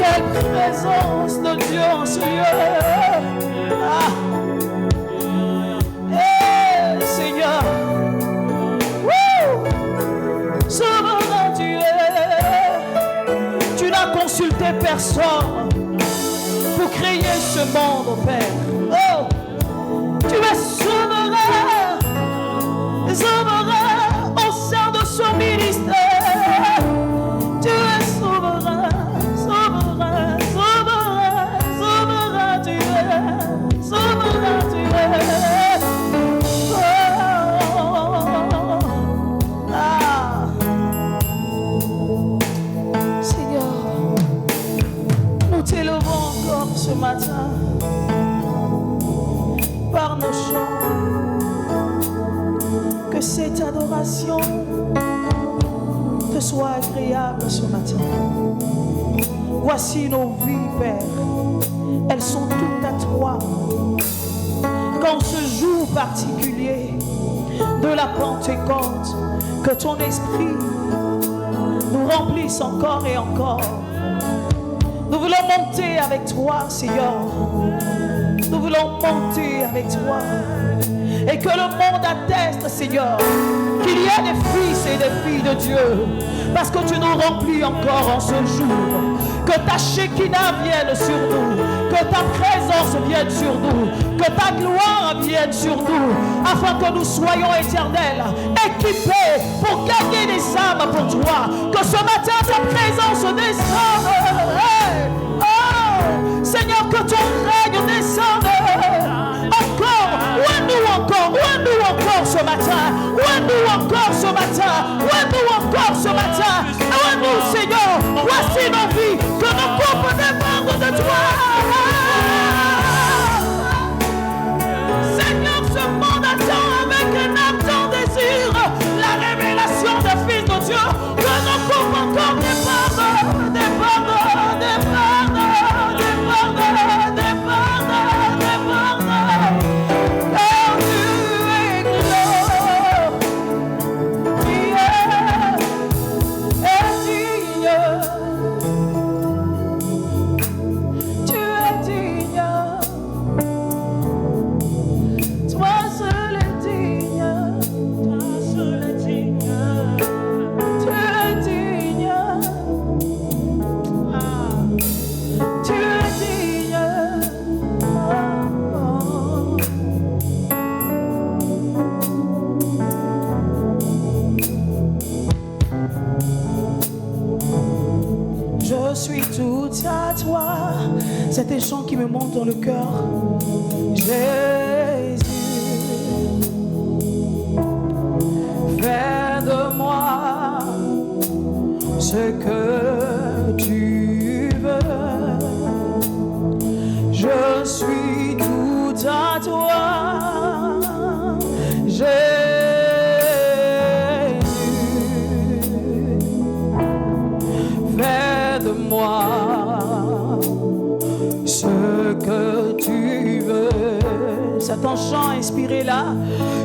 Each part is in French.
Quelle présence de Dieu en ce lieu. Ah. Hey, Seigneur. Souverain tu es. Tu n'as consulté personne pour créer ce monde, oh Père. Oh, tu es souverain, souverain au sein de ce ministère. Tu es souverain, souverain, souverain, souverain tu es, souverain tu es. Ce matin, par nos chants, que cette adoration te soit agréable ce matin. Voici nos vies, Père, elles sont toutes à toi. Qu'en ce jour particulier de la Pentecôte, que ton esprit nous remplisse encore et encore. Nous voulons monter avec toi, Seigneur. Nous voulons monter avec toi. Et que le monde atteste, Seigneur, qu'il y a des fils et des filles de Dieu. Parce que tu nous remplis encore en ce jour. Que ta Shekinah vienne sur nous. Que ta présence vienne sur nous. Que ta gloire vienne sur nous. Afin que nous soyons éternels, équipés pour gagner des âmes pour toi. Que ce matin ta présence descende. Seigneur, que ton règne descende encore, nous encore ce matin, nous encore ce matin, nous encore ce matin, nous Seigneur, voici nos vies, que nos couples dépendent de toi. Seigneur, ce monde attend avec un ardent désir la révélation des fils de Dieu, que nos couples encore dépendent, dépendent. C'est un chant qui me monte dans le cœur. Jésus, fais de moi ce que tu veux. Je suis tout à toi. Jésus, fais de moi ce que tu veux. C'est un chant inspiré là.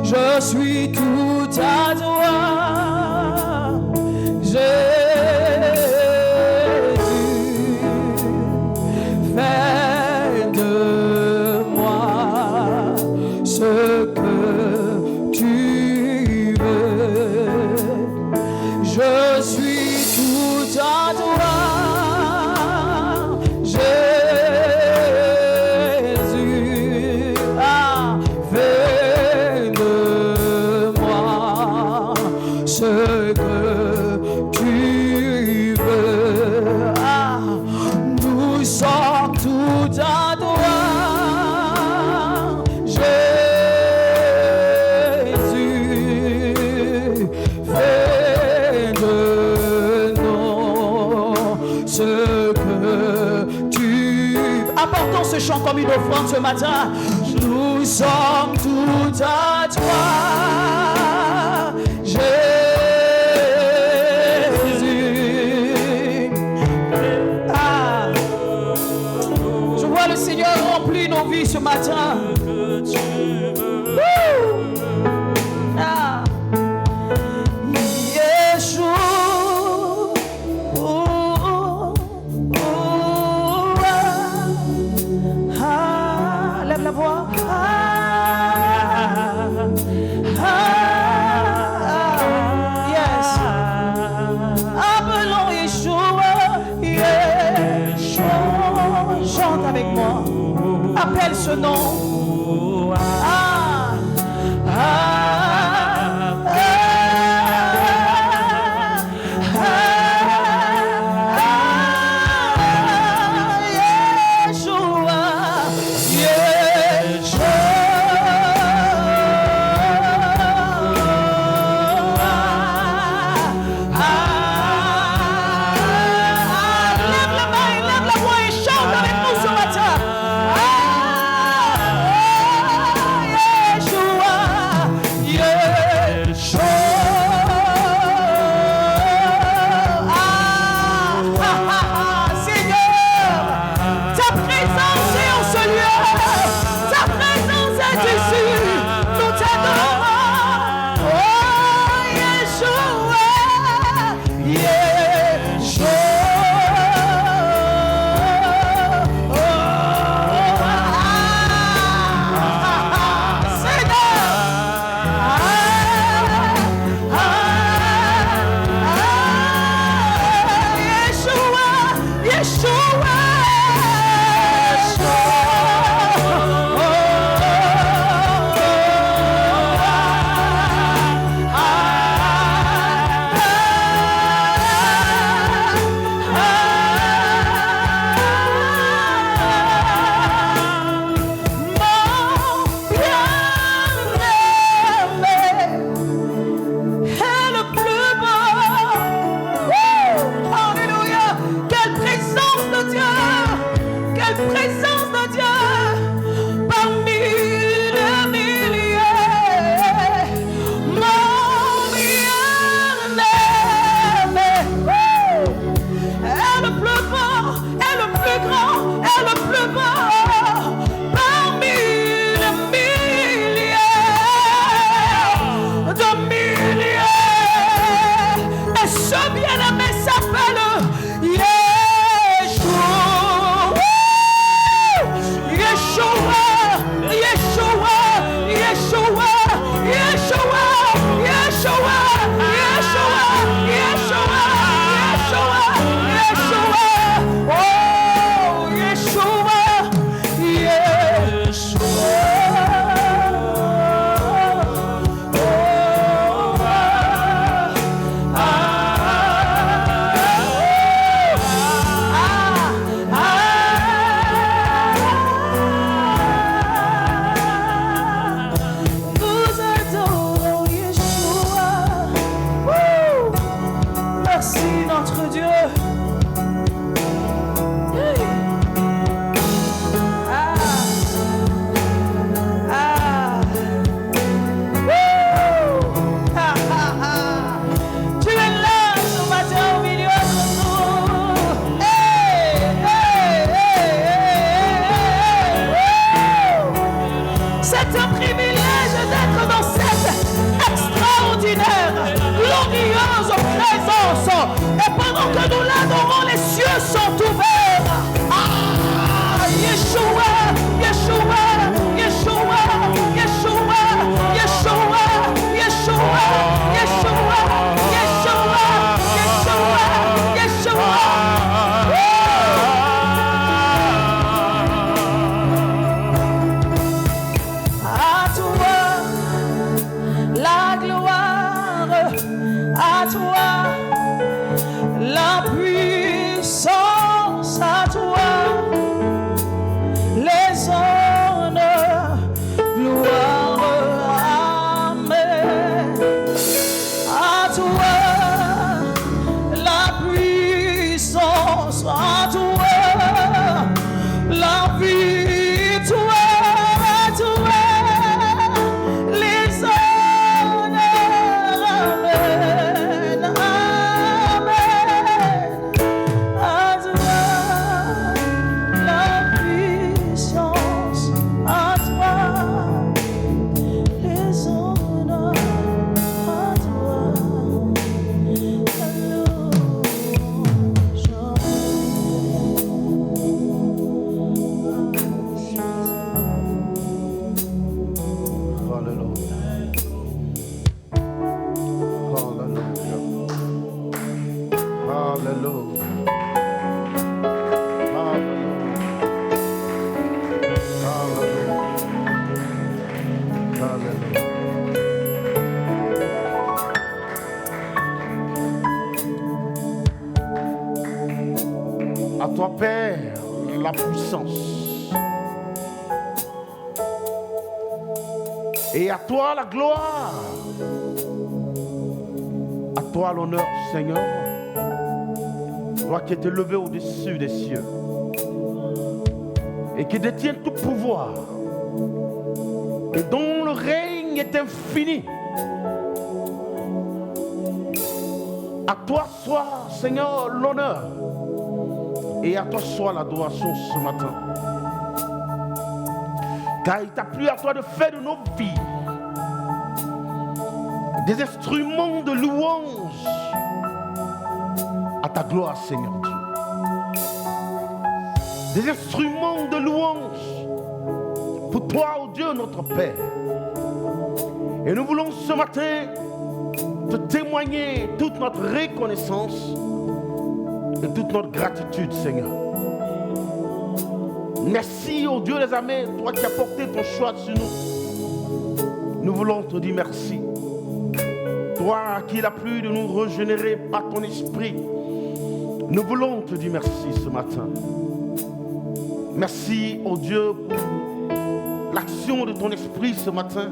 Je suis tout à toi, Jésus. Fais de moi ce que tu veux. Je suis tout à toi. Ce chant comme une offrande ce matin. Nous sommes tout à toi, Jésus. Ah, je vois le Seigneur remplir nos vies ce matin. Ah. Yeshua. ce nom. Ah, Hallelujah. Hallelujah. À toi, Père, la puissance. Et à toi, la gloire. À toi, l'honneur, Seigneur. Toi qui es élevé au-dessus des cieux. Et qui détient tout pouvoir. Et dont le règne est infini. À toi soit, Seigneur, l'honneur. Et à toi soit l'adoration ce matin. Car il t'a plu à toi de faire de nos vies des instruments de louange à ta gloire, Seigneur Dieu. Des instruments de louange pour toi, ô Dieu, notre Père. Et nous voulons ce matin te témoigner toute notre reconnaissance et toute notre gratitude, Seigneur. Merci, ô Dieu des armées, toi qui as porté ton choix sur nous. Nous voulons te dire merci. Toi à qui il a plu de nous régénérer par ton esprit. Nous voulons te dire merci ce matin. Merci, ô Dieu, pour l'action de ton esprit ce matin.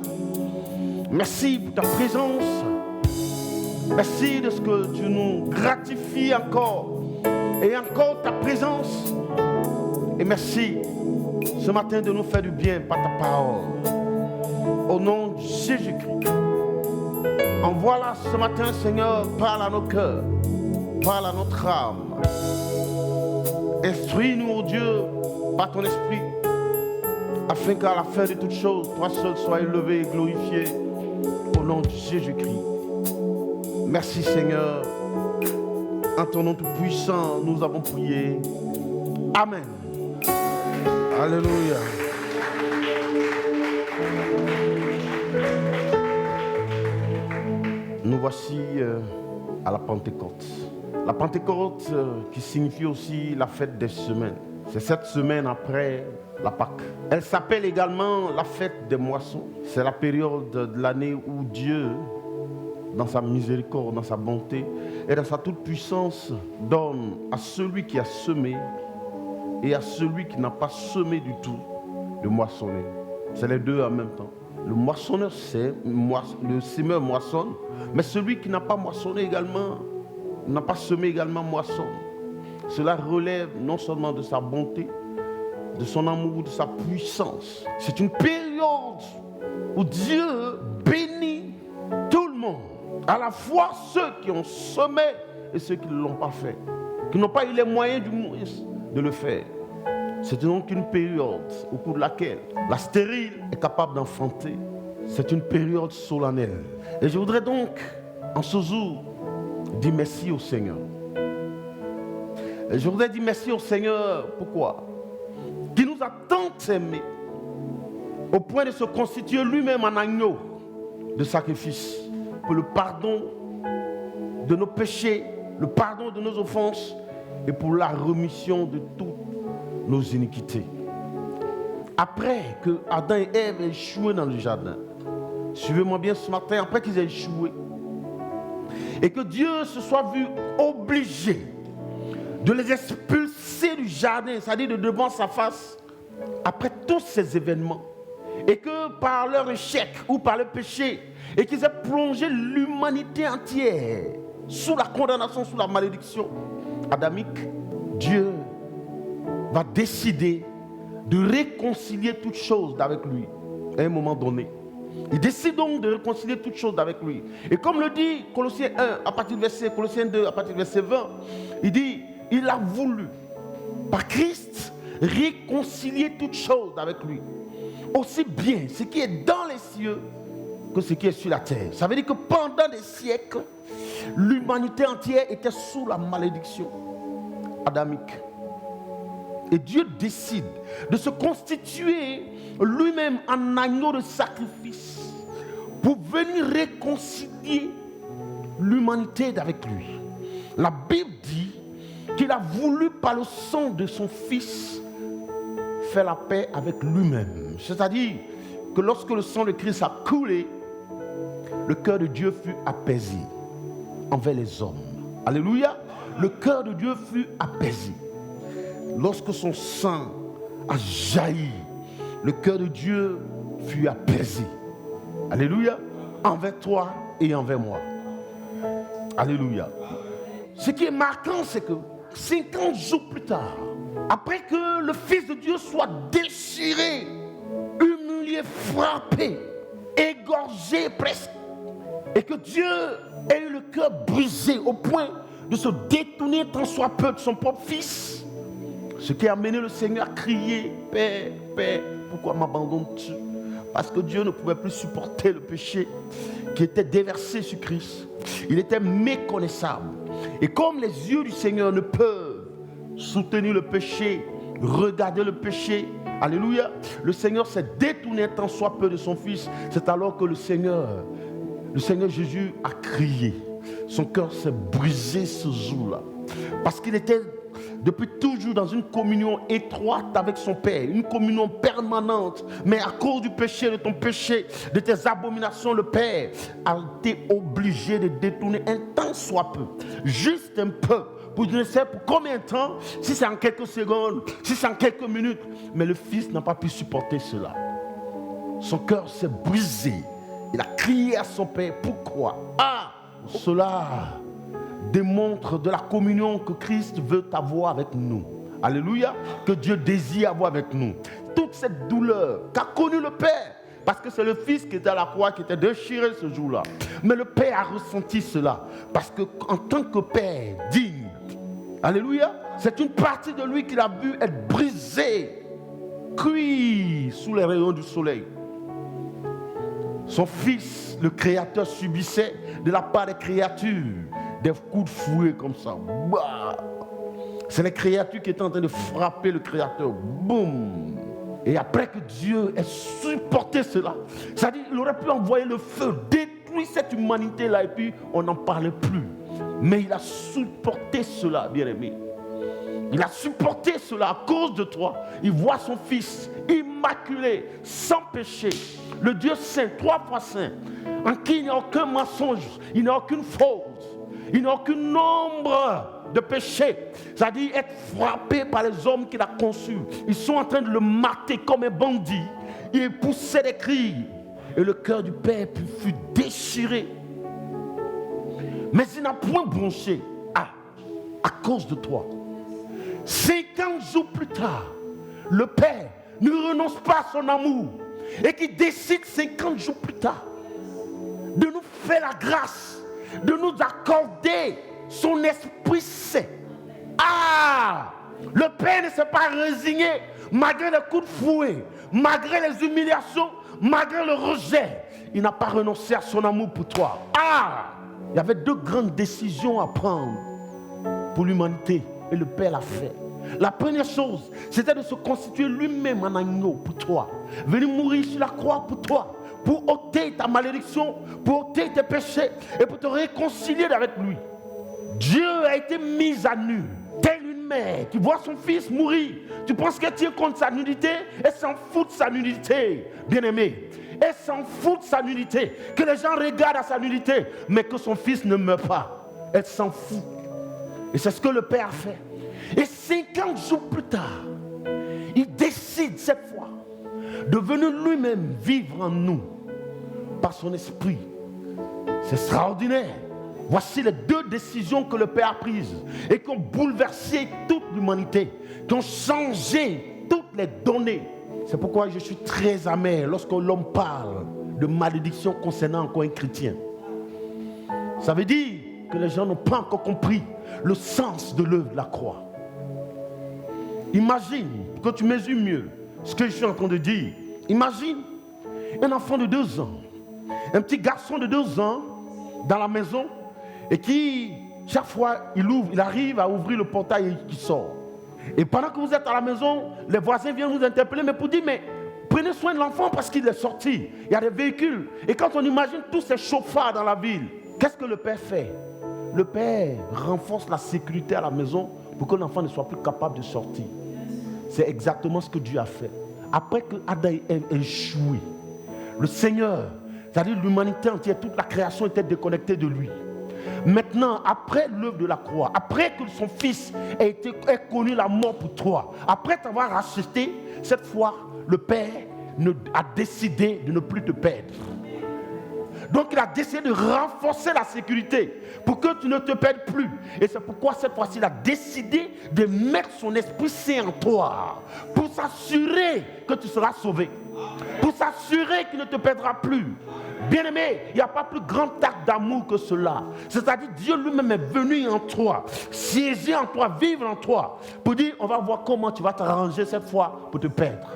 Merci pour ta présence. Merci de ce que tu nous gratifies encore et encore ta présence. Et merci ce matin de nous faire du bien par ta parole. Au nom de Jésus-Christ. Envoie-la ce matin, Seigneur, parle à nos cœurs, parle à notre âme. Instruis-nous, ô Dieu, par ton esprit, afin qu'à la fin de toutes choses, toi seul sois élevé et glorifié. Au nom de Jésus-Christ. Merci Seigneur. En ton nom tout-puissant, nous avons prié. Amen. Alléluia. Nous voici à la Pentecôte. La Pentecôte qui signifie aussi la fête des semaines. C'est cette semaine après la Pâque. Elle s'appelle également la fête des moissons. C'est la période de l'année où Dieu, dans sa miséricorde, dans sa bonté et dans sa toute-puissance, donne à celui qui a semé et à celui qui n'a pas semé du tout de moissonner. C'est les deux en même temps. Le moissonneur sème, le semeur moissonne, mais celui qui n'a pas moissonné également, n'a pas semé également moissonne. Cela relève non seulement de sa bonté, de son amour, de sa puissance. C'est une période où Dieu bénit tout le monde. À la fois ceux qui ont semé et ceux qui ne l'ont pas fait. Qui n'ont pas eu les moyens du moins de le faire. C'est donc une période au cours de laquelle la stérile est capable d'enfanter. C'est une période solennelle. Et je voudrais donc, en ce jour, dire merci au Seigneur. Et je voudrais dire merci au Seigneur. Pourquoi? Qui nous a tant aimés au point de se constituer lui-même en agneau de sacrifice pour le pardon de nos péchés, le pardon de nos offenses et pour la rémission de toutes nos iniquités. Après que Adam et Ève aient échoué dans le jardin, suivez-moi bien ce matin, après qu'ils aient échoué, et que Dieu se soit vu obligé de les expulser du jardin, c'est-à-dire de devant sa face, après tous ces événements, et que par leur échec ou par le péché, et qu'ils aient plongé l'humanité entière sous la condamnation, sous la malédiction adamique, Dieu va décider de réconcilier toutes choses avec lui à un moment donné. Il décide donc de réconcilier toutes choses avec lui. Et comme le dit Colossiens 1 à partir du verset, Colossiens 2 à partir du verset 20, il dit, il a voulu, par Christ, réconcilier toutes choses avec lui. Aussi bien ce qui est dans les cieux que ce qui est sur la terre. Ça veut dire que pendant des siècles, l'humanité entière était sous la malédiction adamique. Et Dieu décide de se constituer lui-même en agneau de sacrifice pour venir réconcilier l'humanité avec lui. La Bible dit qu'il a voulu par le sang de son Fils faire la paix avec lui-même. C'est-à-dire que lorsque le sang de Christ a coulé, le cœur de Dieu fut apaisé envers les hommes. Alléluia. Le cœur de Dieu fut apaisé. lorsque son sang a jailli, le cœur de Dieu fut apaisé. Alléluia. Envers toi et envers moi. Alléluia. Ce qui est marquant, c'est que 50 jours plus tard, après que le Fils de Dieu soit déchiré, humilié, frappé, égorgé presque, et que Dieu ait eu le cœur brisé au point de se détourner tant soit peu de son propre Fils, ce qui a amené le Seigneur à crier, Père, Père, pourquoi m'abandonnes-tu? Parce que Dieu ne pouvait plus supporter le péché qui était déversé sur Christ. Il était méconnaissable. Et comme les yeux du Seigneur ne peuvent soutenir le péché, regarder le péché, alléluia, le Seigneur s'est détourné tant soit peu de son Fils. C'est alors que le Seigneur Jésus a crié. Son cœur s'est brisé ce jour-là. Parce qu'il était depuis toujours dans une communion étroite avec son Père, une communion permanente. Mais à cause du péché, de ton péché, de tes abominations, le Père a été obligé de détourner un tant soit peu, juste un peu, pour je ne sais pour combien de temps, si c'est en quelques secondes, si c'est en quelques minutes. Mais le Fils n'a pas pu supporter cela. Son cœur s'est brisé. Il a crié à son Père, pourquoi? Cela démontre de la communion que Christ veut avoir avec nous. Alléluia. Que Dieu désire avoir avec nous. Toute cette douleur qu'a connue le Père, parce que c'est le Fils qui était à la croix, qui était déchiré ce jour-là. Mais le Père a ressenti cela, parce qu'en tant que Père digne, alléluia, c'est une partie de lui qu'il a vu être brisée, cuit sous les rayons du soleil. Son Fils, le Créateur, subissait de la part des créatures des coups de fouet comme ça. Bah. C'est les créatures qui étaient en train de frapper le Créateur. Boum. Et après que Dieu ait supporté cela, c'est-à-dire qu'il aurait pu envoyer le feu, détruire cette humanité-là, et puis on n'en parlait plus. Mais il a supporté cela, bien-aimé. Il a supporté cela à cause de toi. Il voit son Fils immaculé, sans péché, le Dieu saint, 3 fois saint, en qui il n'y a aucun mensonge, il n'y a aucune faute, il n'y a aucun nombre de péchés. C'est-à-dire être frappé par les hommes qu'il a conçus. Ils sont en train de le mater comme un bandit. Il poussait des cris. Et le cœur du Père fut déchiré. Mais il n'a point bronché à cause de toi. 50 jours plus tard, le Père ne renonce pas à son amour et qui décide 50 jours plus tard de nous faire la grâce, de nous accorder son Esprit Saint. Le Père ne s'est pas résigné malgré les coups de fouet, malgré les humiliations, malgré le rejet. Il n'a pas renoncé à son amour pour toi. Il y avait 2 grandes décisions à prendre pour l'humanité et le Père l'a fait. La première chose, c'était de se constituer lui-même en agneau pour toi. Venir mourir sur la croix pour toi, pour ôter ta malédiction, pour ôter tes péchés et pour te réconcilier avec lui. Dieu a été mis à nu, telle une mère qui voit son fils mourir. Tu penses qu'elle tient compte de sa nudité? Elle s'en fout de sa nudité, bien-aimé. Elle s'en fout de sa nudité. Que les gens regardent à sa nudité, mais que son fils ne meurt pas. Elle s'en fout. Et c'est ce que le Père a fait. Et 50 jours plus tard, il décide cette fois de venir lui-même vivre en nous par son esprit. C'est extraordinaire. Voici les 2 décisions que le Père a prises et qui ont bouleversé toute l'humanité, qui ont changé toutes les données. C'est pourquoi je suis très amer lorsque l'homme parle de malédiction concernant encore un chrétien. Ça veut dire que les gens n'ont pas encore compris le sens de l'œuvre de la croix. Imagine que tu mesures mieux ce que je suis en train de dire. Imagine un enfant de 2 ans, un petit garçon de 2 ans dans la maison et qui, chaque fois, il arrive à ouvrir le portail et il sort. Et pendant que vous êtes à la maison, les voisins viennent vous interpeller, mais pour dire, mais prenez soin de l'enfant parce qu'il est sorti. Il y a des véhicules. Et quand on imagine tous ces chauffards dans la ville, qu'est-ce que le Père fait? Le Père renforce la sécurité à la maison pour que l'enfant ne soit plus capable de sortir. C'est exactement ce que Dieu a fait. Après que Adam ait échoué, le Seigneur, c'est-à-dire l'humanité entière, toute la création était déconnectée de lui. Maintenant, après l'œuvre de la croix, après que son fils ait connu la mort pour toi, après t'avoir racheté, cette fois, le Père a décidé de ne plus te perdre. Donc il a décidé de renforcer la sécurité pour que tu ne te perdes plus. Et c'est pourquoi cette fois-ci il a décidé de mettre son Esprit Saint en toi pour s'assurer que tu seras sauvé, pour s'assurer qu'il ne te perdra plus. Bien-aimé, il n'y a pas plus grand acte d'amour que cela. C'est-à-dire Dieu lui-même est venu en toi, siéger en toi, vivre en toi, pour dire on va voir comment tu vas t'arranger cette fois pour te perdre.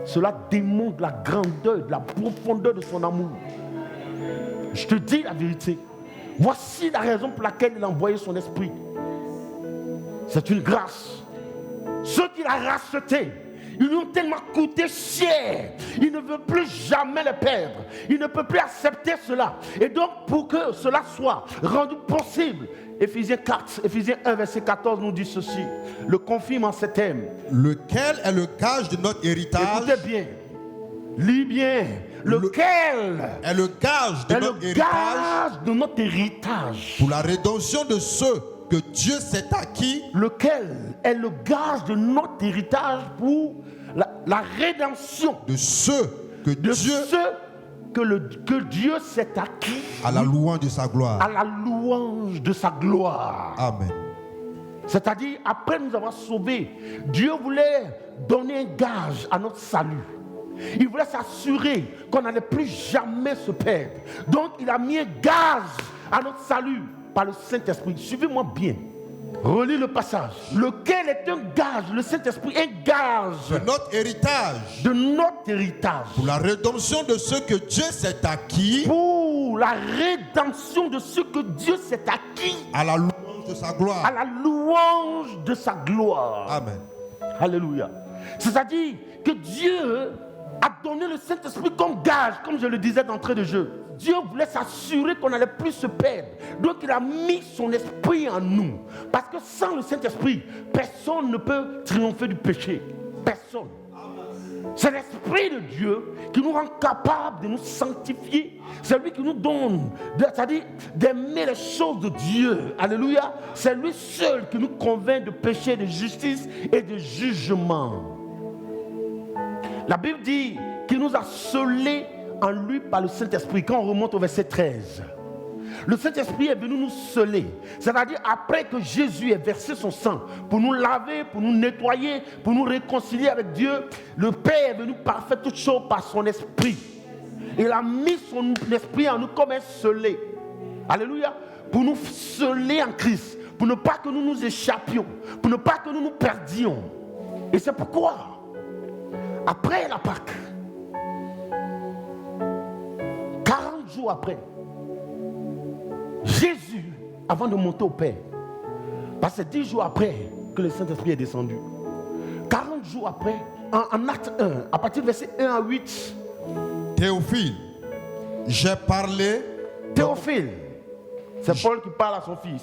Cela démontre la grandeur, la profondeur de son amour. Je te dis la vérité. Voici la raison pour laquelle il a envoyé son esprit. C'est une grâce. Ceux qu'il a rachetés, ils lui ont tellement coûté cher. Il ne veut plus jamais les perdre. Il ne peut plus accepter cela. Et donc, pour que cela soit rendu possible, Éphésiens 1, verset 14 nous dit ceci. Le confirme en ces thèmes. Lequel est le gage de notre héritage? Écoutez bien. Lis bien. Lequel est le gage de notre héritage pour la rédemption de ceux que Dieu s'est acquis. Lequel est le gage de notre héritage pour la rédemption de ceux que Dieu s'est acquis à la louange de sa gloire. À la louange de sa gloire. Amen. C'est-à-dire, après nous avoir sauvés, Dieu voulait donner un gage à notre salut. Il voulait s'assurer qu'on n'allait plus jamais se perdre. Donc, il a mis un gage à notre salut par le Saint-Esprit. Suivez-moi bien. Relis le passage. Lequel est un gage, le Saint-Esprit, un gage de notre héritage. De notre héritage. Pour la rédemption de ceux que Dieu s'est acquis. Pour la rédemption de ceux que Dieu s'est acquis. À la louange de sa gloire. À la louange de sa gloire. Amen. Alléluia. C'est-à-dire que Dieu a donné le Saint-Esprit comme gage, comme je le disais d'entrée de jeu. Dieu voulait s'assurer qu'on n'allait plus se perdre. Donc il a mis son esprit en nous. Parce que sans le Saint-Esprit, personne ne peut triompher du péché. Personne. C'est l'Esprit de Dieu qui nous rend capables de nous sanctifier. C'est lui qui nous donne, c'est-à-dire d'aimer les choses de Dieu. Alléluia. C'est lui seul qui nous convainc de péché, de justice et de jugement. La Bible dit qu'il nous a scellés en lui par le Saint-Esprit. Quand on remonte au verset 13, le Saint-Esprit est venu nous sceller. C'est-à-dire après que Jésus ait versé son sang pour nous laver, pour nous nettoyer, pour nous réconcilier avec Dieu, le Père est venu parfaire toutes choses par son Esprit. Il a mis son Esprit en nous comme un scellé. Alléluia. Pour nous sceller en Christ. Pour ne pas que nous nous échappions. Pour ne pas que nous nous perdions. Et c'est pourquoi après la Pâque, 40 jours après, Jésus, avant de monter au Père, parce que c'est 10 jours après que le Saint-Esprit est descendu, 40 jours après, en acte 1, à partir du verset 1 à 8, Théophile, j'ai parlé. Théophile, c'est Paul qui parle à son fils.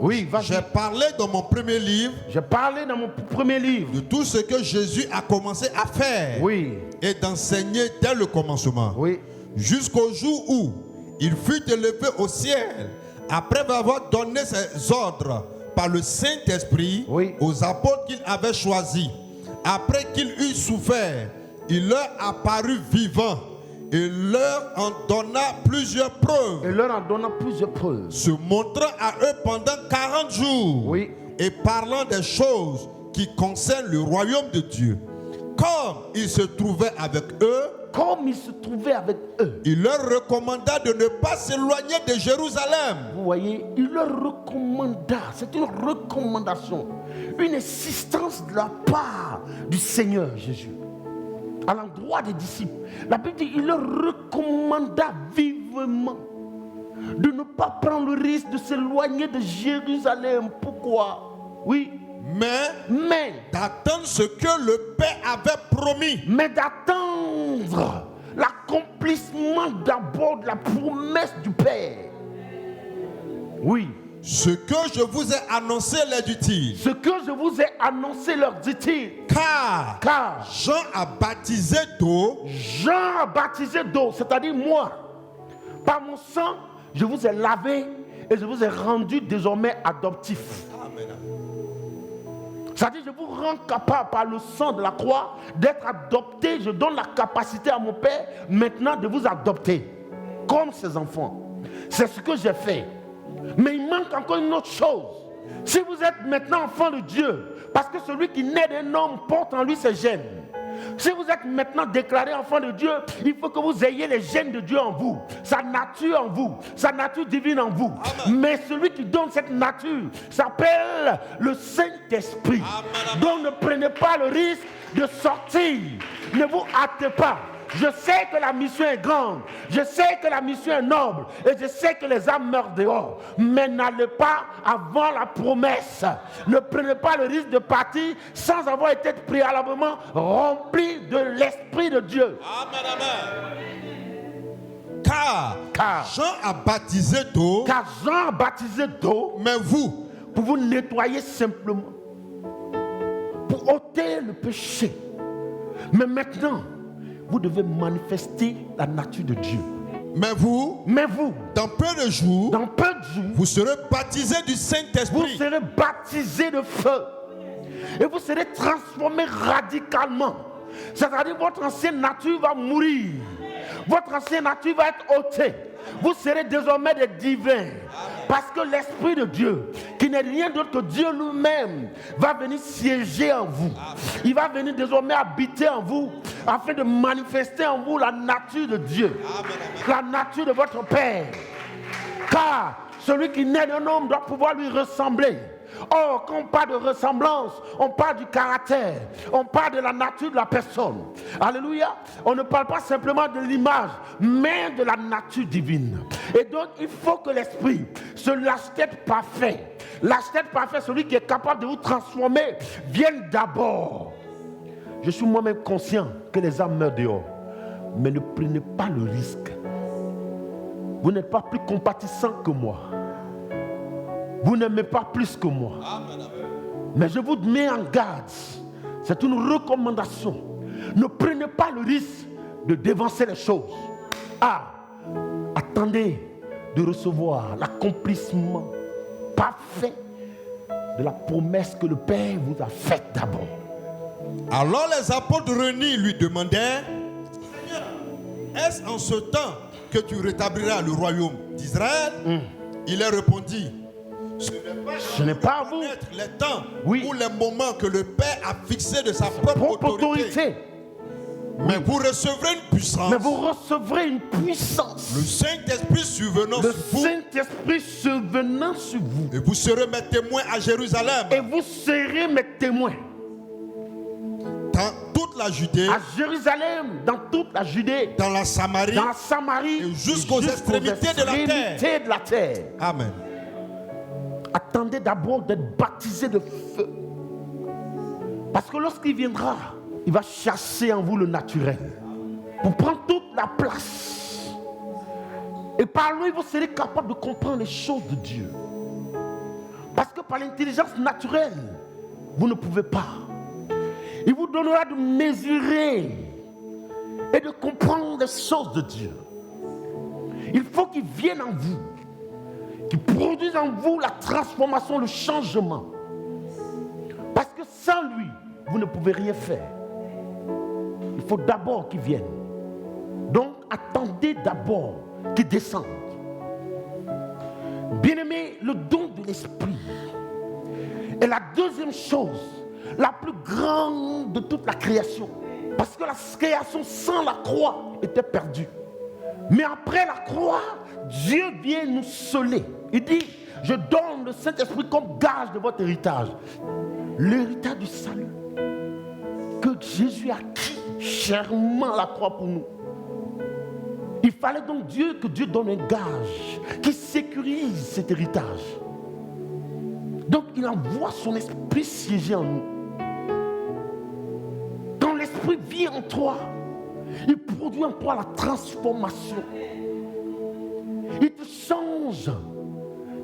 Oui, j'ai parlé dans mon premier livre. J'ai parlé dans mon premier livre de tout ce que Jésus a commencé à faire. Oui. Et d'enseigner dès le commencement. Oui. Jusqu'au jour où il fut élevé au ciel, après avoir donné ses ordres par le Saint-Esprit aux apôtres qu'il avait choisis. Après qu'il eut souffert, il leur apparut vivant. Et leur en donna plusieurs preuves. Se montrant à eux pendant 40 jours. Oui. Et parlant des choses qui concernent le royaume de Dieu. Comme il se trouvait avec eux. Il leur recommanda de ne pas s'éloigner de Jérusalem. Vous voyez, il leur recommanda. C'est une recommandation. Une insistance de la part du Seigneur Jésus à l'endroit des disciples. La Bible dit il leur recommanda vivement de ne pas prendre le risque de s'éloigner de Jérusalem. Pourquoi? Oui. Mais d'attendre ce que le Père avait promis. Mais d'attendre l'accomplissement d'abord de la promesse du Père. Oui. Ce que je vous ai annoncé, leur dit-il. Ce que je vous ai annoncé, leur dit-il. Car Jean a baptisé d'eau. Jean a baptisé d'eau, c'est-à-dire moi. Par mon sang, je vous ai lavé et je vous ai rendu désormais adoptif. C'est-à-dire, je vous rends capable par le sang de la croix d'être adopté. Je donne la capacité à mon Père maintenant de vous adopter comme ses enfants. C'est ce que j'ai fait. Mais il manque encore une autre chose. Si vous êtes maintenant enfant de Dieu, parce que celui qui naît d'un homme porte en lui ses gènes. Si vous êtes maintenant déclaré enfant de Dieu, il faut que vous ayez les gènes de Dieu en vous, sa nature en vous, sa nature divine en vous. Amen. Mais celui qui donne cette nature s'appelle le Saint-Esprit. Donc ne prenez pas le risque de sortir. Ne vous hâtez pas. Je sais que la mission est grande, je sais que la mission est noble et je sais que les âmes meurent dehors. Mais n'allez pas avant la promesse. Ne prenez pas le risque de partir sans avoir été préalablement rempli de l'Esprit de Dieu. Amen, amen. Car Jean a baptisé d'eau. Car Jean a baptisé d'eau. Mais vous, pour vous nettoyer simplement, pour ôter le péché. Mais maintenant, vous devez manifester la nature de Dieu. Mais vous, dans peu de jours, vous serez baptisés du Saint-Esprit. Vous serez baptisés de feu. Et vous serez transformés radicalement. C'est-à-dire votre ancienne nature va mourir. Votre ancienne nature va être ôtée. Vous serez désormais des divins. Parce que l'Esprit de Dieu, qui n'est rien d'autre que Dieu lui-même, va venir siéger en vous. Il va venir désormais habiter en vous, afin de manifester en vous la nature de Dieu. La nature de votre Père. Car celui qui naît d'un homme doit pouvoir lui ressembler. Or, quand on parle de ressemblance, on parle du caractère, on parle de la nature de la personne. Alléluia. On ne parle pas simplement de l'image, mais de la nature divine. Et donc, il faut que l'Esprit, ce lâche-tête parfait, celui qui est capable de vous transformer, vienne d'abord. Je suis moi-même conscient que les âmes meurent dehors, mais ne prenez pas le risque. Vous n'êtes pas plus compatissant que moi. Vous n'aimez pas plus que moi. Mais je vous mets en garde. C'est une recommandation. Ne prenez pas le risque de dévancer les choses. Attendez de recevoir l'accomplissement parfait de la promesse que le Père vous a faite d'abord. Alors les apôtres réunis lui demandèrent: Seigneur, est-ce en ce temps que tu rétabliras le royaume d'Israël? Il leur répondit: Ce n'est pas à vous les temps ou les moments que le Père a fixé de sa propre autorité. Mais vous recevrez une puissance. Le Saint-Esprit survenant sur vous. Et vous serez mes témoins à Jérusalem. Dans toute la Judée. À Jérusalem, dans toute la Judée. Dans la Samarie. Et jusqu'aux extrémités de la terre. Amen. Attendez d'abord d'être baptisé de feu. Parce que lorsqu'il viendra, il va chasser en vous le naturel. Pour prendre toute la place. Et par lui, vous serez capable de comprendre les choses de Dieu. Parce que par l'intelligence naturelle, vous ne pouvez pas. Il vous donnera de mesurer et de comprendre les choses de Dieu. Il faut qu'il vienne en vous, qui produise en vous la transformation, le changement. Parce que sans lui, vous ne pouvez rien faire. Il faut d'abord qu'il vienne. Donc, attendez d'abord qu'il descende. Bien-aimé, le don de l'Esprit est la deuxième chose, la plus grande de toute la création. Parce que la création sans la croix était perdue. Mais après la croix, Dieu vient nous sceller. Il dit: je donne le Saint-Esprit comme gage de votre héritage. L'héritage du salut que Jésus a acquis chèrement à la croix pour nous. Il fallait donc que Dieu donne un gage qui sécurise cet héritage. Donc il envoie son esprit siéger en nous. Quand l'esprit vient en toi, il produit en toi la transformation. Il te change.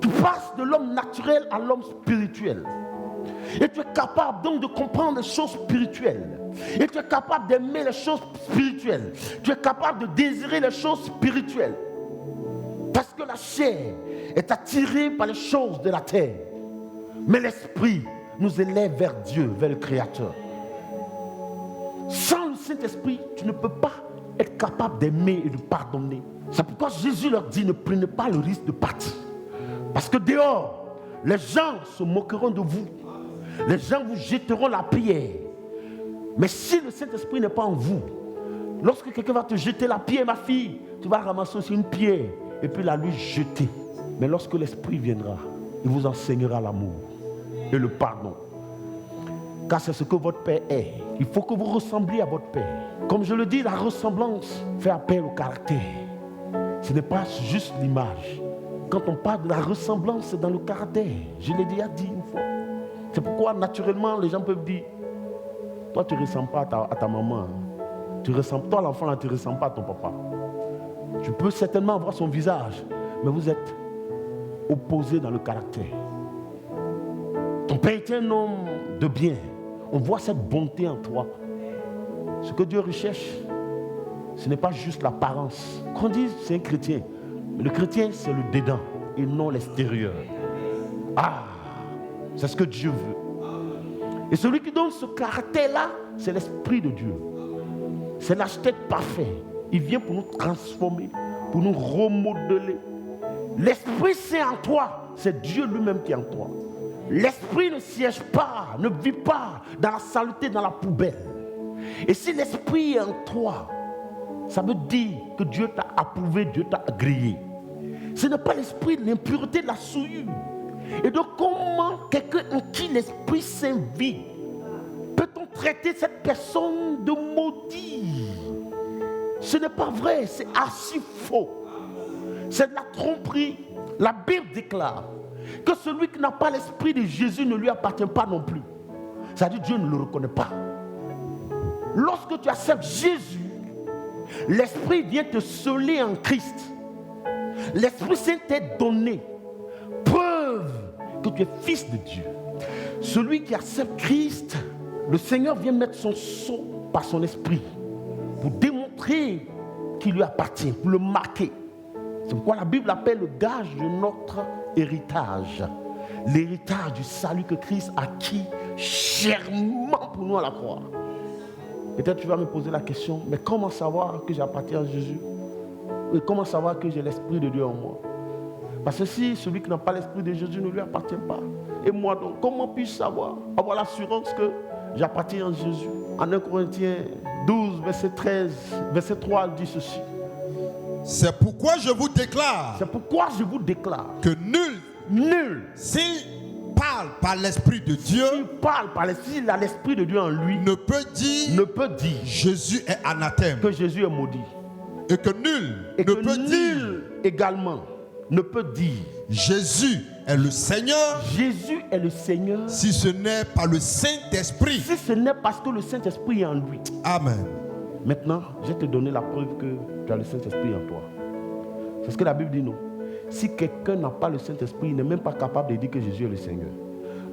Tu passes de l'homme naturel à l'homme spirituel. Et tu es capable donc de comprendre les choses spirituelles. Et tu es capable d'aimer les choses spirituelles. Tu es capable de désirer les choses spirituelles. Parce que la chair est attirée par les choses de la terre. Mais l'esprit nous élève vers Dieu, vers le Créateur. Sans le Saint-Esprit, tu ne peux pas être capable d'aimer et de pardonner. C'est pourquoi Jésus leur dit, ne prenez pas le risque de partir. Parce que dehors, les gens se moqueront de vous. Les gens vous jetteront la pierre. Mais si le Saint-Esprit n'est pas en vous, lorsque quelqu'un va te jeter la pierre, ma fille, tu vas ramasser aussi une pierre et puis la lui jeter. Mais lorsque l'Esprit viendra, il vous enseignera l'amour et le pardon. Car c'est ce que votre Père est. Il faut que vous ressembliez à votre Père. Comme je le dis, la ressemblance fait appel au caractère. Ce n'est pas juste l'image. Quand on parle de la ressemblance, c'est dans le caractère. Je l'ai déjà dit une fois. C'est pourquoi naturellement les gens peuvent dire, toi tu ne ressembles pas à ta maman. Toi l'enfant là, tu ne ressembles pas à ton papa. Tu peux certainement voir son visage, mais vous êtes opposés dans le caractère. Ton père est un homme de bien. On voit cette bonté en toi. Ce que Dieu recherche, ce n'est pas juste l'apparence. Quand on dit c'est un chrétien, le chrétien c'est le dedans et non l'extérieur. Ah, c'est ce que Dieu veut. Et celui qui donne ce caractère-là, c'est l'Esprit de Dieu. C'est l'architecte parfait. Il vient pour nous transformer, pour nous remodeler. L'Esprit c'est en toi, c'est Dieu lui-même qui est en toi. L'Esprit ne siège pas, ne vit pas dans la saleté, dans la poubelle. Et si l'Esprit est en toi, ça veut dire que Dieu t'a approuvé, Dieu t'a agréé. Ce n'est pas l'esprit de l'impureté, de la souillure. Et donc comment quelqu'un en qui l'Esprit Saint vit, peut-on traiter cette personne de maudit? Ce n'est pas vrai, c'est archi faux. C'est de la tromperie. La Bible déclare que celui qui n'a pas l'Esprit de Jésus ne lui appartient pas non plus. C'est-à-dire Dieu ne le reconnaît pas. Lorsque tu acceptes Jésus, l'Esprit vient te sceller en Christ. L'Esprit Saint t'est donné. Preuve que tu es fils de Dieu. Celui qui accepte Christ, le Seigneur vient mettre son sceau par son Esprit pour démontrer qu'il lui appartient, pour le marquer. C'est pourquoi la Bible appelle le gage de notre héritage. L'héritage du salut que Christ a acquis chèrement pour nous à la croix. Peut-être tu vas me poser la question, mais comment savoir que j'appartiens à Jésus? Et comment savoir que j'ai l'Esprit de Dieu en moi? Parce que si celui qui n'a pas l'Esprit de Jésus ne lui appartient pas, et moi donc, comment puis-je savoir, avoir l'assurance que j'appartiens à Jésus? En 1 Corinthiens 12, verset 13, verset 3, dit ceci. C'est pourquoi je vous déclare. C'est pourquoi je vous déclare que nul, s'il parle par l'Esprit de Dieu, s'il a l'Esprit de Dieu en lui, ne peut dire Jésus est anathème, que Jésus est maudit. Et que nul également ne peut dire Jésus est le Seigneur. Jésus est le Seigneur. Si ce n'est pas le Saint-Esprit. Si ce n'est parce que le Saint-Esprit est en lui. Amen. Maintenant, je vais te donner la preuve que tu as le Saint-Esprit en toi. C'est ce que la Bible dit, non? Si quelqu'un n'a pas le Saint-Esprit, il n'est même pas capable de dire que Jésus est le Seigneur.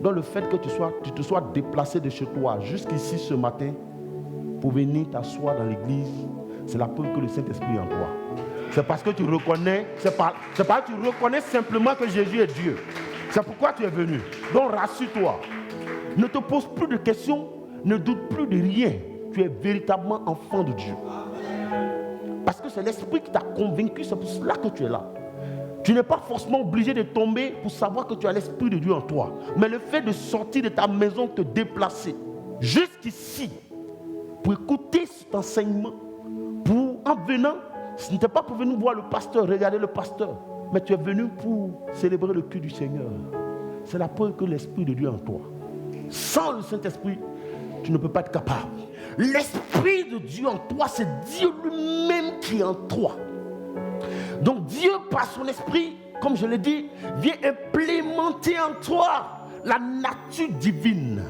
Donc le fait que tu te sois déplacé de chez toi jusqu'ici ce matin pour venir t'asseoir dans l'église, c'est la preuve que le Saint-Esprit est en toi. C'est parce que tu reconnais, c'est parce que tu reconnais simplement que Jésus est Dieu. C'est pourquoi tu es venu. Donc rassure-toi. Ne te pose plus de questions, ne doute plus de rien. Tu es véritablement enfant de Dieu. Parce que c'est l'Esprit qui t'a convaincu, c'est pour cela que tu es là. Tu n'es pas forcément obligé de tomber pour savoir que tu as l'Esprit de Dieu en toi. Mais le fait de sortir de ta maison, te déplacer jusqu'ici pour écouter cet enseignement, en venant, ce n'était pas pour venir voir le pasteur, regarder le pasteur, mais tu es venu pour célébrer le culte du Seigneur. C'est la preuve que l'Esprit de Dieu est en toi. Sans le Saint-Esprit, tu ne peux pas être capable. L'Esprit de Dieu en toi, c'est Dieu lui-même qui est en toi. Donc Dieu, par son Esprit, comme je l'ai dit, vient implémenter en toi la nature divine.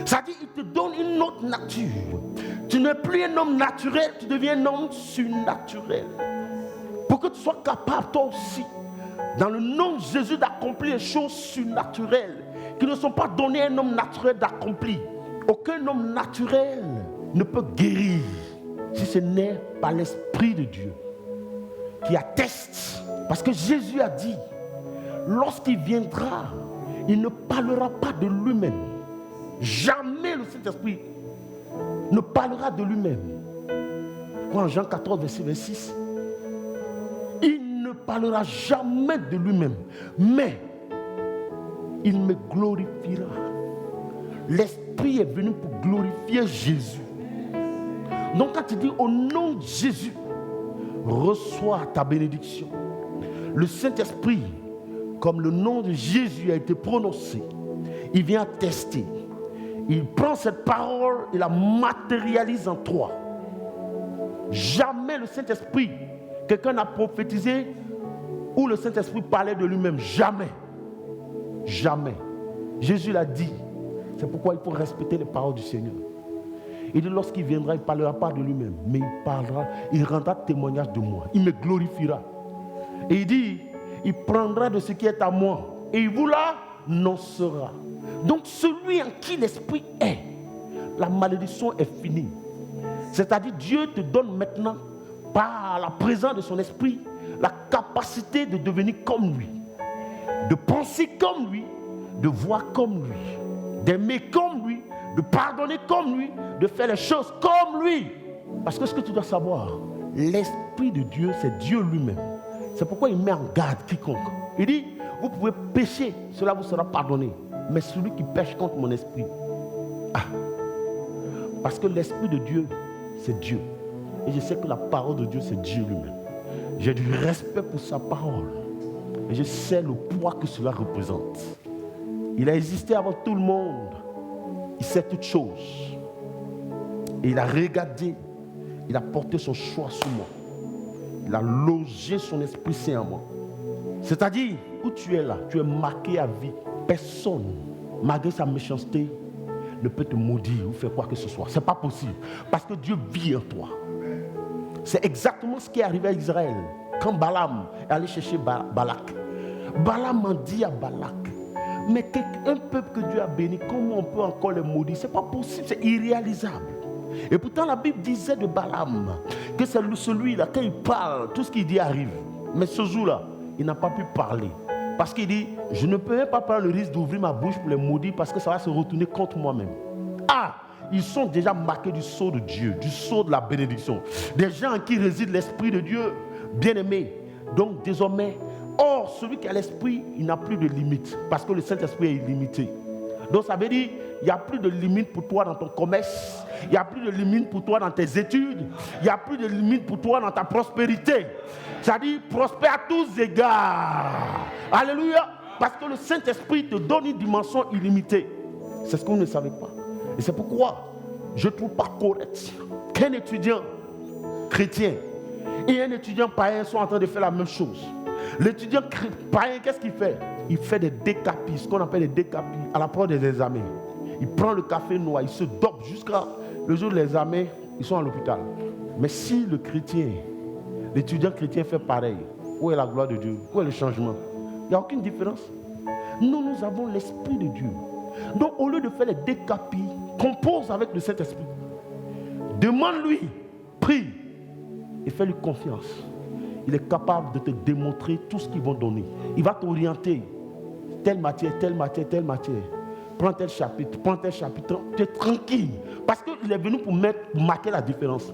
C'est-à-dire qu'il te donne une autre nature. Tu n'es plus un homme naturel, tu deviens un homme surnaturel. Pour que tu sois capable, toi aussi, dans le nom de Jésus, d'accomplir les choses surnaturelles qui ne sont pas données à un homme naturel d'accomplir. Aucun homme naturel ne peut guérir si ce n'est par l'Esprit de Dieu qui atteste Parce que Jésus a dit, lorsqu'il viendra, il ne parlera pas de lui-même. Jamais le Saint-Esprit ne parlera de lui-même. En Jean 14, verset 26, il ne parlera jamais de lui-même, mais il me glorifiera. L'Esprit est venu pour glorifier Jésus. Donc quand il dit au nom de Jésus, reçois ta bénédiction. Le Saint-Esprit, comme le nom de Jésus a été prononcé, il vient attester. Il prend cette parole et la matérialise en toi. Jamais le Saint-Esprit, quelqu'un n'a prophétisé où le Saint-Esprit parlait de lui-même. Jamais. Jamais. Jésus l'a dit. C'est pourquoi il faut respecter les paroles du Seigneur. Il dit lorsqu'il viendra, il ne parlera pas de lui-même, mais il parlera, il rendra témoignage de moi. Il me glorifiera. Et il dit, il prendra de ce qui est à moi et il vous l'annoncera. Donc celui en qui l'Esprit est, la malédiction est finie. C'est-à-dire Dieu te donne maintenant, par la présence de son Esprit, la capacité de devenir comme lui, de penser comme lui, de voir comme lui, d'aimer comme lui, de pardonner comme lui, de faire les choses comme lui. Parce que ce que tu dois savoir, l'Esprit de Dieu, c'est Dieu lui-même. C'est pourquoi il met en garde quiconque. Il dit, vous pouvez pécher, cela vous sera pardonné. Mais celui qui pêche contre mon esprit, parce que l'Esprit de Dieu, c'est Dieu. Et je sais que la parole de Dieu, c'est Dieu lui-même. J'ai du respect pour sa parole. Et je sais le poids que cela représente. Il a existé avant tout le monde. Il sait toutes choses. Et il a regardé. Il a porté son choix sur moi. Il a logé son Esprit Saint en moi. C'est-à-dire, où tu es là, tu es marqué à vie. Personne, malgré sa méchanceté, ne peut te maudire ou faire quoi que ce soit. Ce n'est pas possible. Parce que Dieu vit en toi. C'est exactement ce qui est arrivé à Israël. Quand Balaam est allé chercher Balak. Balaam a dit à Balak, mais un peuple que Dieu a béni, comment on peut encore les maudire? Ce n'est pas possible, c'est irréalisable. Et pourtant la Bible disait de Balaam que c'est celui-là, quand il parle, tout ce qu'il dit arrive. Mais ce jour-là, il n'a pas pu parler. Parce qu'il dit, je ne peux même pas prendre le risque d'ouvrir ma bouche pour les maudire parce que ça va se retourner contre moi-même. Ils sont déjà marqués du sceau de Dieu, du sceau de la bénédiction. Des gens en qui réside l'Esprit de Dieu, bien-aimé. Donc désormais, celui qui a l'Esprit, il n'a plus de limite parce que le Saint-Esprit est illimité. Donc ça veut dire, il n'y a plus de limite pour toi dans ton commerce, il n'y a plus de limite pour toi dans tes études, il n'y a plus de limite pour toi dans ta prospérité. C'est-à-dire, prospère à tous égards. Alléluia. Parce que le Saint-Esprit te donne une dimension illimitée. C'est ce que vous ne savez pas. Et c'est pourquoi je ne trouve pas correct qu'un étudiant chrétien et un étudiant païen sont en train de faire la même chose. L'étudiant païen, qu'est-ce qu'il fait? Il fait des décapis, ce qu'on appelle des décapis, à l'approche des examens. Il prend le café noir, il se dope jusqu'à le jour de l'examen, ils sont à l'hôpital. Mais si le chrétien, l'étudiant chrétien fait pareil, où est la gloire de Dieu? Où est le changement? Il n'y a aucune différence. Nous avons l'Esprit de Dieu. Donc au lieu de faire les décapis, compose avec le Saint-Esprit. Demande-lui, prie et fais-lui confiance. Il est capable de te démontrer tout ce qu'ils vont donner. Il va t'orienter. Telle matière, telle matière, telle matière. Prends tel chapitre, tu es tranquille. Parce qu'il est venu pour marquer la différence.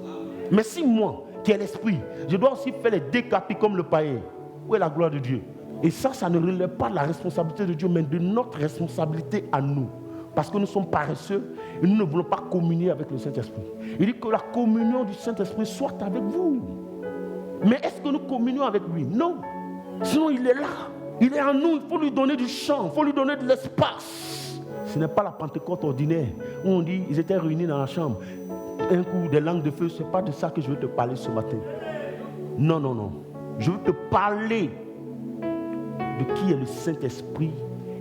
Mais si moi, qui ai l'Esprit, je dois aussi faire les décapis comme le païen, où est la gloire de Dieu? Et ça ne relève pas de la responsabilité de Dieu, mais de notre responsabilité à nous. Parce que nous sommes paresseux et nous ne voulons pas communier avec le Saint-Esprit. Il dit que la communion du Saint-Esprit soit avec vous. Mais est-ce que nous communions avec lui? Non. Sinon, il est là. Il est en nous. Il faut lui donner du champ. Il faut lui donner de l'espace. Ce n'est pas la Pentecôte ordinaire où on dit ils étaient réunis dans la chambre. Un coup, des langues de feu. Ce n'est pas de ça que je veux te parler ce matin. Non, non, non. Je veux te parler de qui est le Saint-Esprit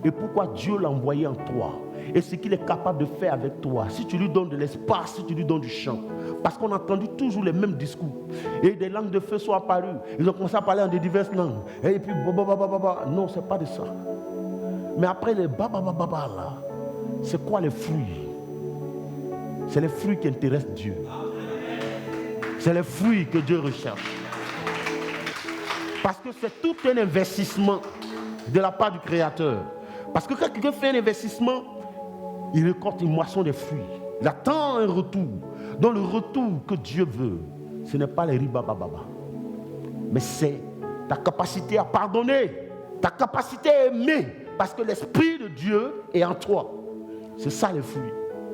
et pourquoi Dieu l'a envoyé en toi. Et ce qu'il est capable de faire avec toi. Si tu lui donnes de l'espace, si tu lui donnes du champ. Parce qu'on a entendu toujours les mêmes discours. Et des langues de feu sont apparues. Ils ont commencé à parler en de diverses langues. Et puis, non, ce n'est pas de ça. Mais après les là, c'est quoi les fruits? C'est les fruits qui intéressent Dieu. C'est les fruits que Dieu recherche. Parce que c'est tout un investissement de la part du Créateur. Parce que quand quelqu'un fait un investissement, il récolte une moisson des fruits. Il attend un retour. Donc le retour que Dieu veut, ce n'est pas les ribabababa, mais c'est ta capacité à pardonner, ta capacité à aimer, parce que l'Esprit de Dieu est en toi. C'est ça les fruits.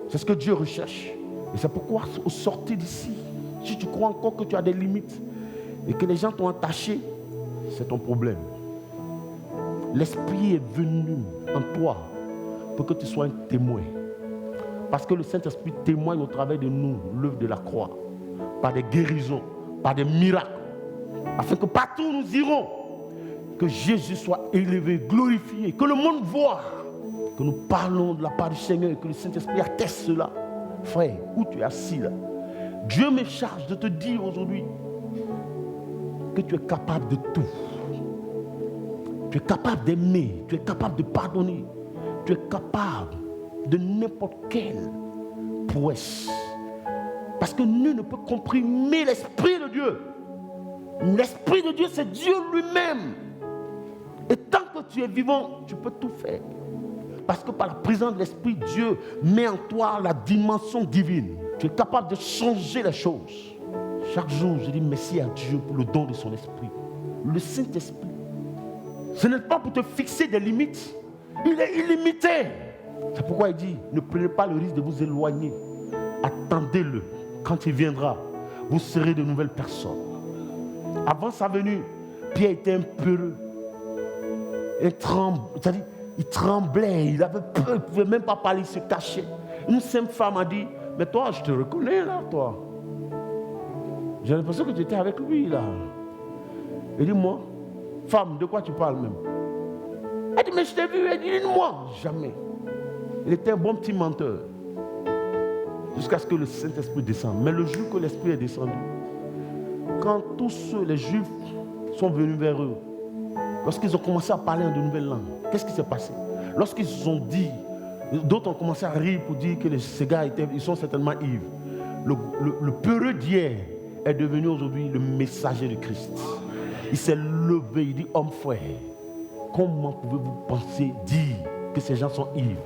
C'est ce que Dieu recherche. Et c'est pourquoi au sortir d'ici, si tu crois encore que tu as des limites et que les gens t'ont attaché, c'est ton problème. L'Esprit est venu en toi pour que tu sois un témoin. Parce que le Saint-Esprit témoigne au travers de nous l'œuvre de la croix, par des guérisons, par des miracles, afin que partout où nous irons, que Jésus soit élevé, glorifié, que le monde voit que nous parlons de la part du Seigneur et que le Saint-Esprit atteste cela. Frère, où tu es assis là, Dieu me charge de te dire aujourd'hui que tu es capable de tout. Tu es capable d'aimer, tu es capable de pardonner, tu es capable de n'importe quelle prouesse. Parce que nul ne peut comprimer l'Esprit de Dieu. L'Esprit de Dieu, c'est Dieu lui-même. Et tant que tu es vivant, tu peux tout faire. Parce que par la présence de l'Esprit, Dieu met en toi la dimension divine. Tu es capable de changer les choses. Chaque jour, je dis merci à Dieu pour le don de son Esprit. Le Saint-Esprit, ce n'est pas pour te fixer des limites. Il est illimité. C'est pourquoi il dit, ne prenez pas le risque de vous éloigner. Attendez-le. Quand il viendra, vous serez de nouvelles personnes. Avant sa venue, Pierre était un peureux. C'est-à-dire, il tremblait, il avait peur, il ne pouvait même pas parler, il se cachait. Une simple femme a dit, mais toi, je te reconnais là, toi. J'ai l'impression que tu étais avec lui là. Il dit, moi, femme, de quoi tu parles même? Elle dit, mais je t'ai vu. Elle dit, moi, jamais. Il était un bon petit menteur. Jusqu'à ce que le Saint-Esprit descende. Mais le jour que l'Esprit est descendu, quand tous ceux, les Juifs, sont venus vers eux, lorsqu'ils ont commencé à parler en de nouvelles langues, qu'est-ce qui s'est passé? Lorsqu'ils ont dit, d'autres ont commencé à rire pour dire que ces gars ils sont certainement ivres. Le peureux d'hier est devenu aujourd'hui le messager de Christ. Il s'est levé, il dit, homme frère, comment pouvez-vous penser, dire que ces gens sont ivres?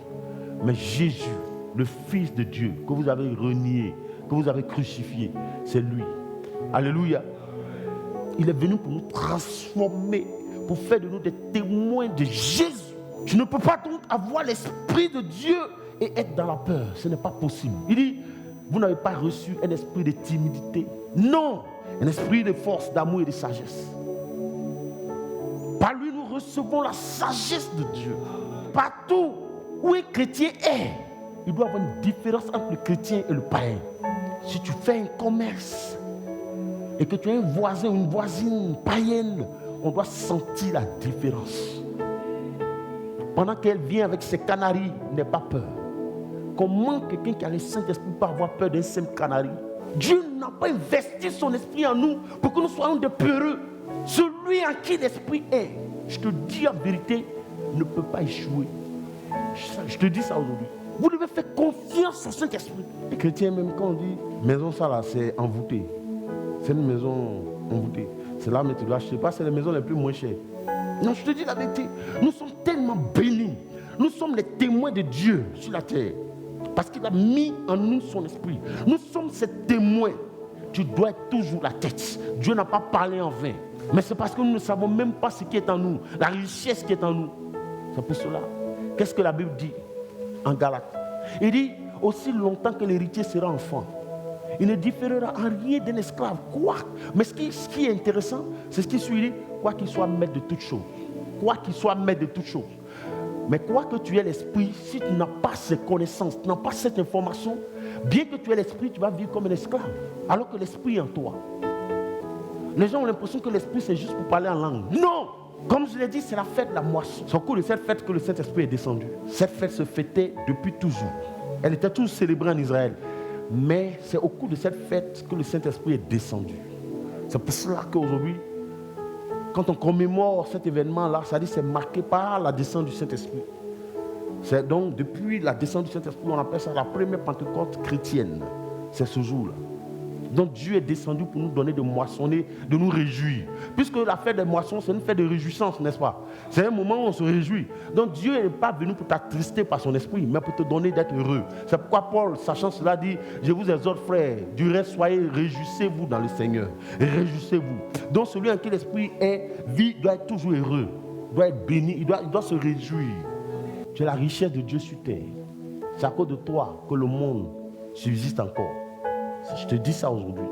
Mais Jésus, le Fils de Dieu, que vous avez renié, que vous avez crucifié, c'est lui. Alléluia. Il est venu pour nous transformer, pour faire de nous des témoins de Jésus. Tu ne peux pas donc avoir l'Esprit de Dieu et être dans la peur. Ce n'est pas possible. Il dit, vous n'avez pas reçu un esprit de timidité. Non, un esprit de force, d'amour et de sagesse. Par lui, nous recevons la sagesse de Dieu. Partout où un chrétien est, il doit y avoir une différence entre le chrétien et le païen. Si tu fais un commerce et que tu as un voisin ou une voisine païenne, on doit sentir la différence. Pendant qu'elle vient avec ses canaris, n'aie pas peur. Comment quelqu'un qui a le Saint-Esprit peut avoir peur d'un simple canari? Dieu n'a pas investi son esprit en nous pour que nous soyons des peureux. Celui en qui l'esprit est, je te dis en vérité, ne peut pas échouer. Je te dis ça aujourd'hui. Vous devez faire confiance au Saint-Esprit. Les chrétiens, même quand on dit maison, ça là, c'est envoûté. C'est une maison envoûtée. C'est là, mais tu dois acheter pas, c'est les maisons les plus moins chères. Non, je te dis la vérité. Nous sommes tellement bénis. Nous sommes les témoins de Dieu sur la terre. Parce qu'il a mis en nous son esprit. Nous sommes ces témoins. Tu dois être toujours la tête. Dieu n'a pas parlé en vain. Mais c'est parce que nous ne savons même pas ce qui est en nous. La richesse qui est en nous. C'est pour cela. Qu'est-ce que la Bible dit en Galates? Il dit, aussi longtemps que l'héritier sera enfant, il ne différera en rien d'un esclave. Quoi? Mais ce qui est intéressant, c'est ce qui suit. Quoi qu'il soit maître de toutes choses. Quoi qu'il soit maître de toutes choses. Mais quoi que tu aies l'esprit, si tu n'as pas ces connaissances, tu n'as pas cette information, bien que tu aies l'esprit, tu vas vivre comme un esclave. Alors que l'esprit est en toi. Les gens ont l'impression que l'esprit c'est juste pour parler en langue. Non! Comme je l'ai dit, c'est la fête de la moisson. C'est au cours de cette fête que le Saint-Esprit est descendu. Cette fête se fêtait depuis toujours. Elle était toujours célébrée en Israël. Mais c'est au cours de cette fête que le Saint-Esprit est descendu. C'est pour cela qu'aujourd'hui, quand on commémore cet événement-là, ça dit c'est marqué par la descente du Saint-Esprit. C'est donc depuis la descente du Saint-Esprit, on appelle ça la première Pentecôte chrétienne. C'est ce jour-là. Donc Dieu est descendu pour nous donner de moissonner, de nous réjouir. Puisque la fête des moissons, c'est une fête de réjouissance, n'est-ce pas? C'est un moment où on se réjouit. Donc Dieu n'est pas venu pour t'attrister par son esprit, mais pour te donner d'être heureux. C'est pourquoi Paul, sachant cela, dit, je vous exhorte frères, du reste soyez, réjouissez-vous dans le Seigneur. Réjouissez-vous. Donc celui en qui l'esprit vit doit être toujours heureux, doit être béni, il doit se réjouir. Tu es la richesse de Dieu sur terre. C'est à cause de toi que le monde subsiste encore. Je te dis ça aujourd'hui.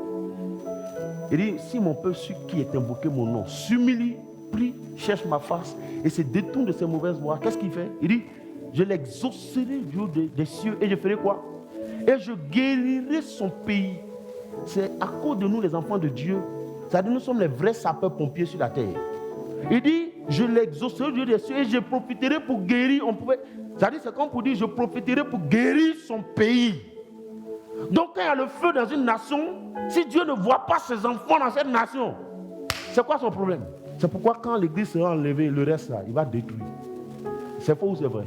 Il dit, si mon peuple qui est invoqué mon nom s'humilie, prie, cherche ma face et se détourne de ses mauvaises voies, qu'est-ce qu'il fait? Il dit, je l'exaucerai du haut des cieux et je ferai quoi? Et je guérirai son pays. C'est à cause de nous les enfants de Dieu. C'est-à-dire nous sommes les vrais sapeurs-pompiers sur la terre. Il dit, je l'exaucerai du haut des cieux et je profiterai pour guérir. C'est-à-dire c'est comme pour dire, je profiterai pour guérir son pays. Donc quand il y a le feu dans une nation, si Dieu ne voit pas ses enfants dans cette nation, c'est quoi son problème? C'est pourquoi quand l'église sera enlevée, le reste là, il va détruire. C'est faux ou c'est vrai?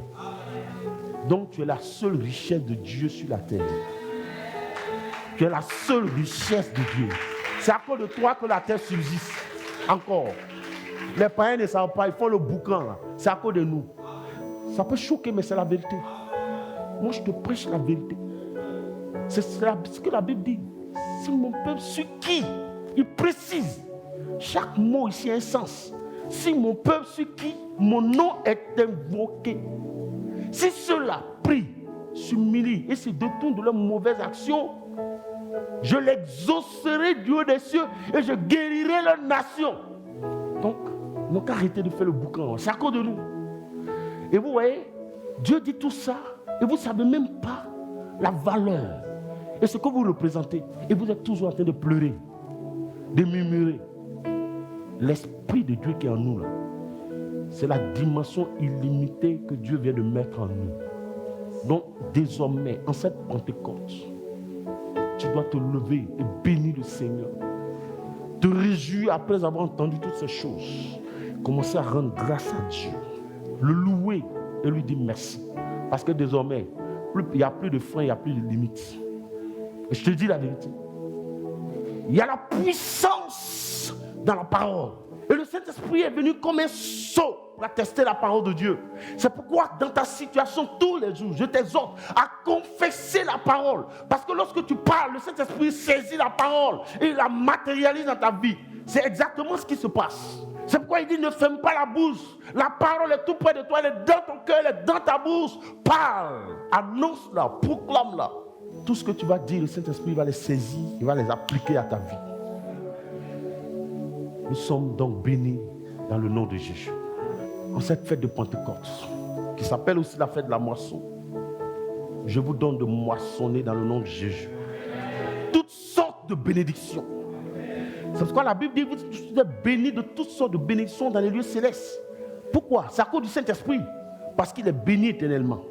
Donc tu es la seule richesse de Dieu sur la terre. Tu es la seule richesse de Dieu. C'est à cause de toi que la terre subsiste. Encore. Les païens ne savent pas, ils font le boucan là. C'est à cause de nous. Ça peut choquer, mais c'est la vérité. Moi je te prêche la vérité. C'est ce que la Bible dit. Si mon peuple sur qui, il précise. Chaque mot ici a un sens. Si mon peuple sur qui mon nom est invoqué. Si ceux-là prient, s'humilient et se détournent de leurs mauvaises actions, je l'exaucerai du haut des cieux et je guérirai leur nation. Donc, nous n'avons qu'à arrêter de faire le boucan. C'est à cause de nous. Et vous voyez, Dieu dit tout ça et vous ne savez même pas la valeur et ce que vous représentez. Et vous êtes toujours en train de pleurer, de murmurer. L'Esprit de Dieu qui est en nous, là, c'est la dimension illimitée que Dieu vient de mettre en nous. Donc, désormais, en cette Pentecôte, tu dois te lever et bénir le Seigneur. Te réjouir après avoir entendu toutes ces choses. Commencer à rendre grâce à Dieu. Le louer et lui dire merci. Parce que désormais, il n'y a plus de frein, il n'y a plus de limites. Et je te dis la vérité. Il y a la puissance dans la parole. Et le Saint-Esprit est venu comme un sceau pour attester la parole de Dieu. C'est pourquoi dans ta situation tous les jours, je t'exhorte à confesser la parole. Parce que lorsque tu parles, le Saint-Esprit saisit la parole et il la matérialise dans ta vie. C'est exactement ce qui se passe. C'est pourquoi il dit ne ferme pas la bouche. La parole est tout près de toi, elle est dans ton cœur, elle est dans ta bouche. Parle, annonce-la, proclame-la. Tout ce que tu vas dire, le Saint-Esprit va les saisir, il va les appliquer à ta vie. Nous sommes donc bénis dans le nom de Jésus. En cette fête de Pentecôte, qui s'appelle aussi la fête de la moisson, je vous donne de moissonner dans le nom de Jésus. Toutes sortes de bénédictions. C'est pourquoi la Bible dit que vous êtes bénis de toutes sortes de bénédictions dans les lieux célestes. Pourquoi? C'est à cause du Saint-Esprit. Parce qu'il est béni éternellement.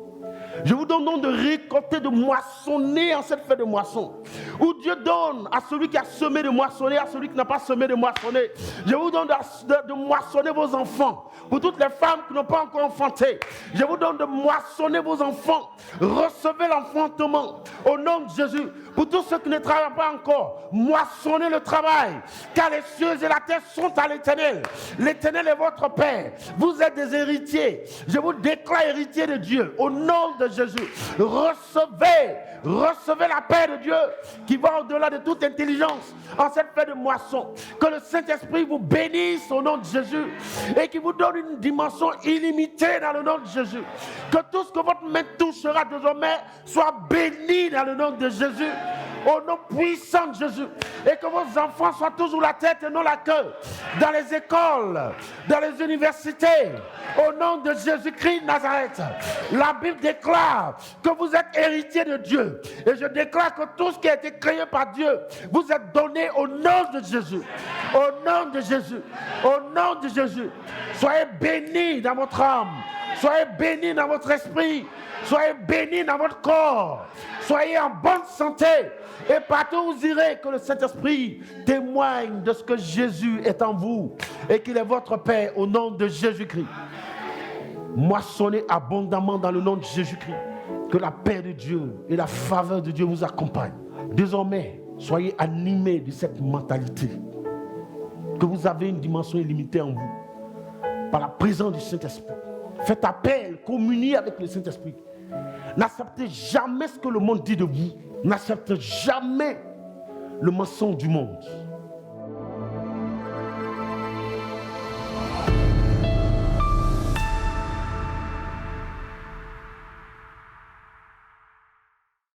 Je vous donne donc de récolter, de moissonner en cette fête de moisson. Où Dieu donne à celui qui a semé de moissonner, à celui qui n'a pas semé de moissonner. Je vous donne de moissonner vos enfants. Pour toutes les femmes qui n'ont pas encore enfanté, je vous donne de moissonner vos enfants. Recevez l'enfantement au nom de Jésus. Pour tous ceux qui ne travaillent pas encore, moissonnez le travail. Car les cieux et la terre sont à l'Éternel. L'Éternel est votre Père. Vous êtes des héritiers. Je vous déclare héritier de Dieu. Au nom de Jésus, recevez la paix de Dieu qui va au-delà de toute intelligence en cette fête de moisson. Que le Saint-Esprit vous bénisse au nom de Jésus et qui vous donne une dimension illimitée dans le nom de Jésus. Que tout ce que votre main touchera désormais soit béni dans le nom de Jésus. Au nom puissant de Jésus. Et que vos enfants soient toujours la tête et non la queue. Dans les écoles, dans les universités. Au nom de Jésus-Christ de Nazareth. La Bible déclare que vous êtes héritiers de Dieu. Et je déclare que tout ce qui a été créé par Dieu vous êtes donné au nom de Jésus. Au nom de Jésus. Au nom de Jésus. Soyez bénis dans votre âme. Soyez bénis dans votre esprit. Soyez bénis dans votre corps. Soyez en bonne santé. Et partout où vous irez, que le Saint-Esprit témoigne de ce que Jésus est en vous et qu'il est votre Père au nom de Jésus-Christ. Moissonnez abondamment dans le nom de Jésus-Christ. Que la paix de Dieu et la faveur de Dieu vous accompagnent. Désormais, Soyez animés de cette mentalité. Que vous avez une dimension illimitée en vous. Par la présence du Saint-Esprit. Faites appel, communiez avec le Saint-Esprit. N'acceptez jamais ce que le monde dit de vous. N'acceptez jamais le mensonge du monde.